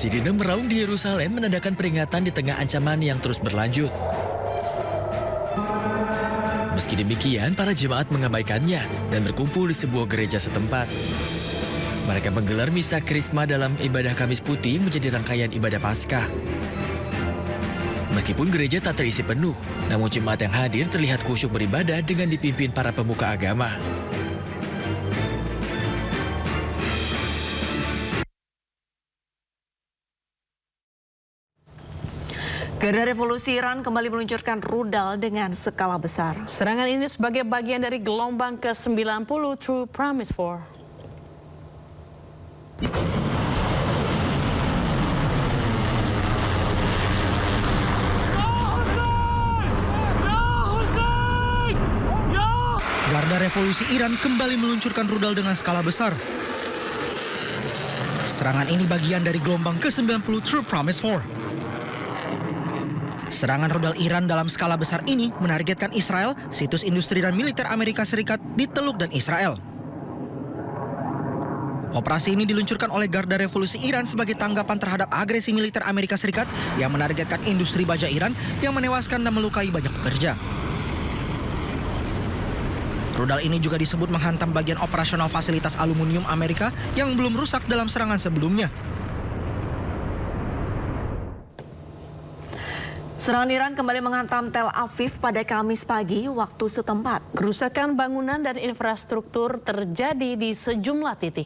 Sirine meraung di Yerusalem menandakan peringatan di tengah ancaman yang terus berlanjut. Meski demikian, para jemaat mengabaikannya dan berkumpul di sebuah gereja setempat. Mereka menggelar misa Krisma dalam ibadah Kamis Putih menjadi rangkaian ibadah Paskah. Meskipun gereja tak terisi penuh, namun jemaat yang hadir terlihat khusyuk beribadah dengan dipimpin para pemuka agama. Garda Revolusi Iran kembali meluncurkan rudal dengan skala besar. Serangan ini sebagai bagian dari gelombang ke-90 True Promise 4. Garda Revolusi Iran kembali meluncurkan rudal dengan skala besar. Serangan ini bagian dari gelombang ke-90 True Promise 4. Serangan rudal Iran dalam skala besar ini menargetkan Israel, situs industri dan militer Amerika Serikat di Teluk dan Israel. Operasi ini diluncurkan oleh Garda Revolusi Iran sebagai tanggapan terhadap agresi militer Amerika Serikat yang menargetkan industri baja Iran yang menewaskan dan melukai banyak pekerja. Rudal ini juga disebut menghantam bagian operasional fasilitas aluminium Amerika yang belum rusak dalam serangan sebelumnya. Serangan Iran kembali menghantam Tel Aviv pada Kamis pagi waktu setempat. Kerusakan bangunan dan infrastruktur terjadi di sejumlah titik.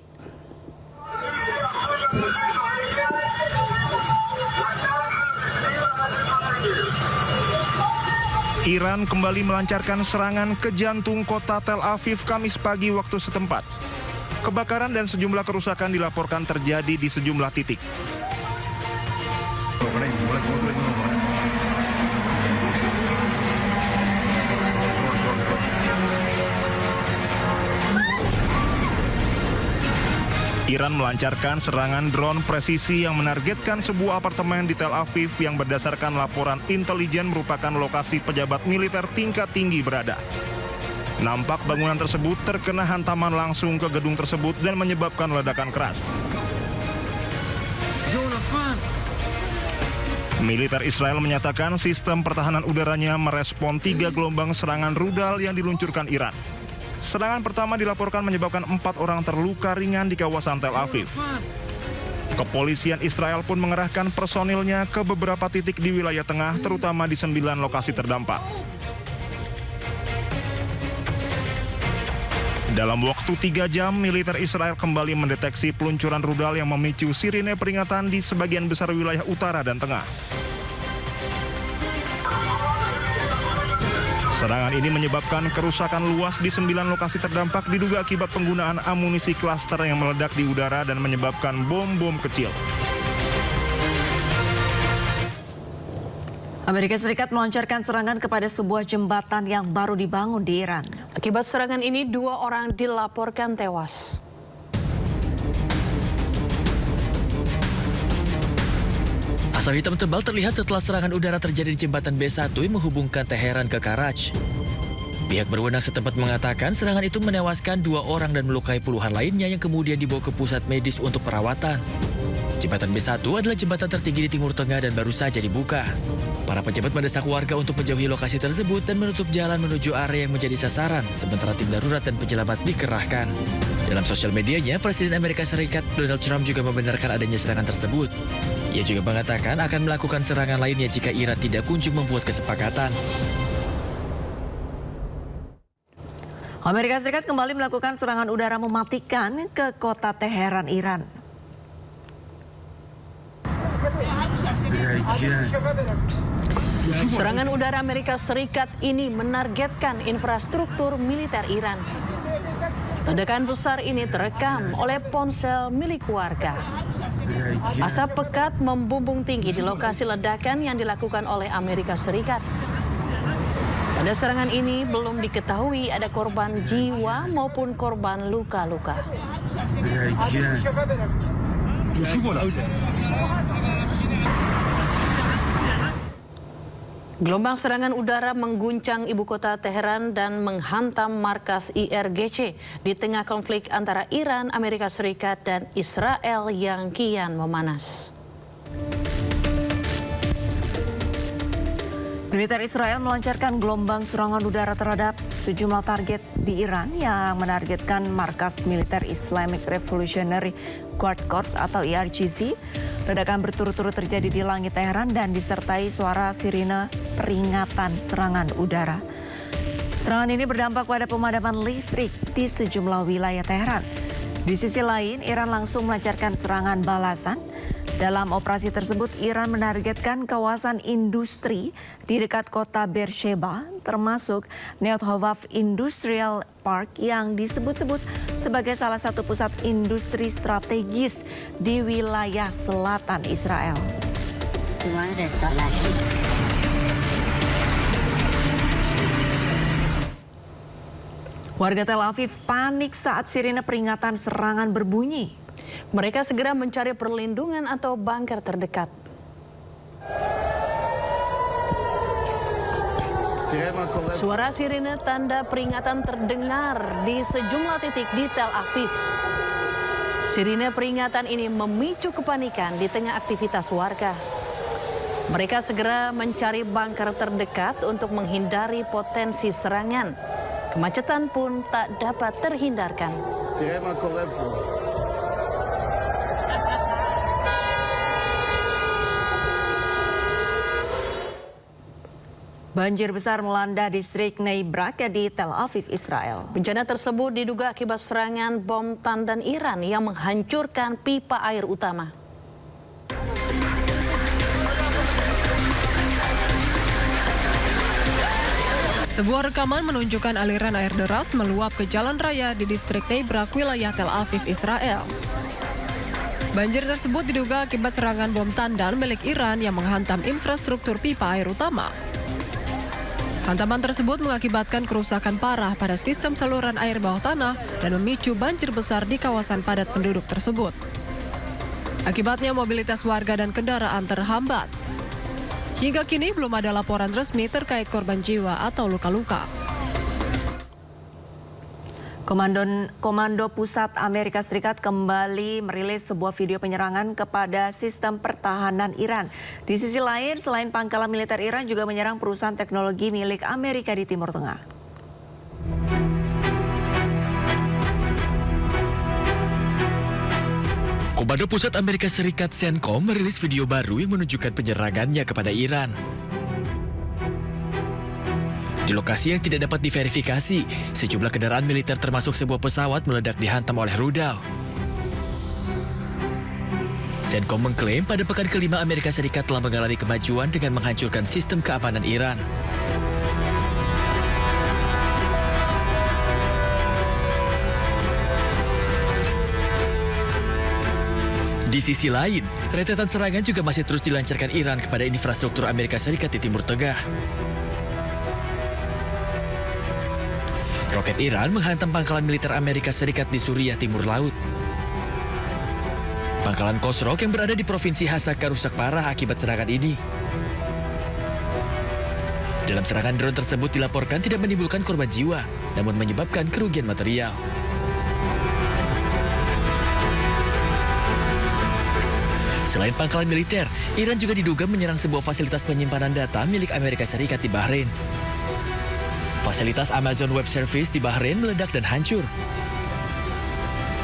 Iran kembali melancarkan serangan ke jantung kota Tel Aviv Kamis pagi waktu setempat. Kebakaran dan sejumlah kerusakan dilaporkan terjadi di sejumlah titik. Iran melancarkan serangan drone presisi yang menargetkan sebuah apartemen di Tel Aviv yang berdasarkan laporan intelijen merupakan lokasi pejabat militer tingkat tinggi berada. Nampak bangunan tersebut terkena hantaman langsung ke gedung tersebut dan menyebabkan ledakan keras. Militer Israel menyatakan sistem pertahanan udaranya merespon 3 gelombang serangan rudal yang diluncurkan Iran. Serangan pertama dilaporkan menyebabkan 4 orang terluka ringan di kawasan Tel Aviv. Kepolisian Israel pun mengerahkan personilnya ke beberapa titik di wilayah tengah, terutama di 9 lokasi terdampak. Dalam waktu 3 jam, militer Israel kembali mendeteksi peluncuran rudal yang memicu sirine peringatan di sebagian besar wilayah utara dan tengah. Serangan ini menyebabkan kerusakan luas di 9 lokasi terdampak diduga akibat penggunaan amunisi klaster yang meledak di udara dan menyebabkan bom-bom kecil. Amerika Serikat melancarkan serangan kepada sebuah jembatan yang baru dibangun di Iran. Akibat serangan ini 2 orang dilaporkan tewas. Asap hitam tebal terlihat setelah serangan udara terjadi di jembatan B1 yang menghubungkan Teheran ke Karaj. Pihak berwenang setempat mengatakan serangan itu menewaskan 2 orang dan melukai puluhan lainnya yang kemudian dibawa ke pusat medis untuk perawatan. Jembatan B1 adalah jembatan tertinggi di Timur Tengah dan baru saja dibuka. Para pejabat mendesak warga untuk menjauhi lokasi tersebut dan menutup jalan menuju area yang menjadi sasaran, sementara tim darurat dan penyelamat dikerahkan. Dalam sosial medianya, Presiden Amerika Serikat Donald Trump juga membenarkan adanya serangan tersebut. Ia juga mengatakan akan melakukan serangan lainnya jika Iran tidak kunjung membuat kesepakatan. Amerika Serikat kembali melakukan serangan udara mematikan ke kota Teheran, Iran. Serangan udara Amerika Serikat ini menargetkan infrastruktur militer Iran. Ledakan besar ini terekam oleh ponsel milik warga. Asap pekat membumbung tinggi di lokasi ledakan yang dilakukan oleh Amerika Serikat. Pada serangan ini belum diketahui ada korban jiwa maupun korban luka-luka. Gelombang serangan udara mengguncang ibu kota Teheran dan menghantam markas IRGC di tengah konflik antara Iran, Amerika Serikat, dan Israel yang kian memanas. Militer Israel melancarkan gelombang serangan udara terhadap sejumlah target di Iran yang menargetkan markas militer Islamic Revolutionary Guard Corps atau IRGC. Ledakan berturut-turut terjadi di langit Teheran dan disertai suara sirine peringatan serangan udara. Serangan ini berdampak pada pemadaman listrik di sejumlah wilayah Teheran. Di sisi lain, Iran langsung melancarkan serangan balasan. Dalam operasi tersebut, Iran menargetkan kawasan industri di dekat kota Beersheba, termasuk Neoth Industrial Park yang disebut-sebut sebagai salah satu pusat industri strategis di wilayah selatan Israel. Warga Tel Aviv panik saat sirine peringatan serangan berbunyi. Mereka segera mencari perlindungan atau bunker terdekat. Suara sirine tanda peringatan terdengar di sejumlah titik di Tel Aviv. Sirine peringatan ini memicu kepanikan di tengah aktivitas warga. Mereka segera mencari bunker terdekat untuk menghindari potensi serangan. Kemacetan pun tak dapat terhindarkan. Banjir besar melanda distrik Bnei Brak di Tel Aviv, Israel. Bencana tersebut diduga akibat serangan bom tandan Iran yang menghancurkan pipa air utama. Sebuah rekaman menunjukkan aliran air deras meluap ke jalan raya di distrik Bnei Brak, wilayah Tel Aviv, Israel. Banjir tersebut diduga akibat serangan bom tandan milik Iran yang menghantam infrastruktur pipa air utama. Hantaman tersebut mengakibatkan kerusakan parah pada sistem saluran air bawah tanah dan memicu banjir besar di kawasan padat penduduk tersebut. Akibatnya mobilitas warga dan kendaraan terhambat. Hingga kini belum ada laporan resmi terkait korban jiwa atau luka-luka. Komando Pusat Amerika Serikat kembali merilis sebuah video penyerangan kepada sistem pertahanan Iran. Di sisi lain, selain pangkalan militer Iran juga menyerang perusahaan teknologi milik Amerika di Timur Tengah. Komando Pusat Amerika Serikat CENTCOM merilis video baru yang menunjukkan penyerangannya kepada Iran. Di lokasi yang tidak dapat diverifikasi, sejumlah kendaraan militer termasuk sebuah pesawat meledak dihantam oleh rudal. CENTCOM mengklaim pada pekan kelima Amerika Serikat telah mengalami kemajuan dengan menghancurkan sistem keamanan Iran. Di sisi lain, rentetan serangan juga masih terus dilancarkan Iran kepada infrastruktur Amerika Serikat di Timur Tengah. Roket Iran menghantam pangkalan militer Amerika Serikat di Suriah Timur Laut. Pangkalan Khosrow yang berada di Provinsi Hasaka rusak parah akibat serangan ini. Dalam serangan drone tersebut dilaporkan tidak menimbulkan korban jiwa, namun menyebabkan kerugian material. Selain pangkalan militer, Iran juga diduga menyerang sebuah fasilitas penyimpanan data milik Amerika Serikat di Bahrain. Fasilitas Amazon Web Service di Bahrain meledak dan hancur.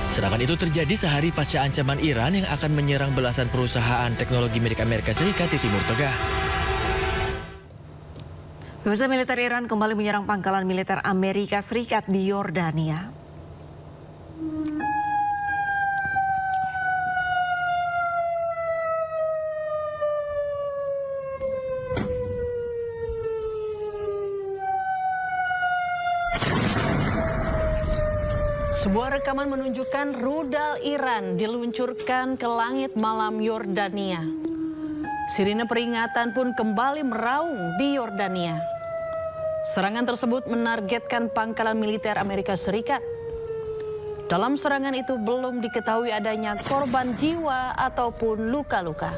Serangan itu terjadi sehari pasca ancaman Iran yang akan menyerang belasan perusahaan teknologi milik Amerika Serikat di Timur Tengah. Pemirsa, militer Iran kembali menyerang pangkalan militer Amerika Serikat di Yordania. Sebuah rekaman menunjukkan rudal Iran diluncurkan ke langit malam Yordania. Sirine peringatan pun kembali meraung di Yordania. Serangan tersebut menargetkan pangkalan militer Amerika Serikat. Dalam serangan itu belum diketahui adanya korban jiwa ataupun luka-luka.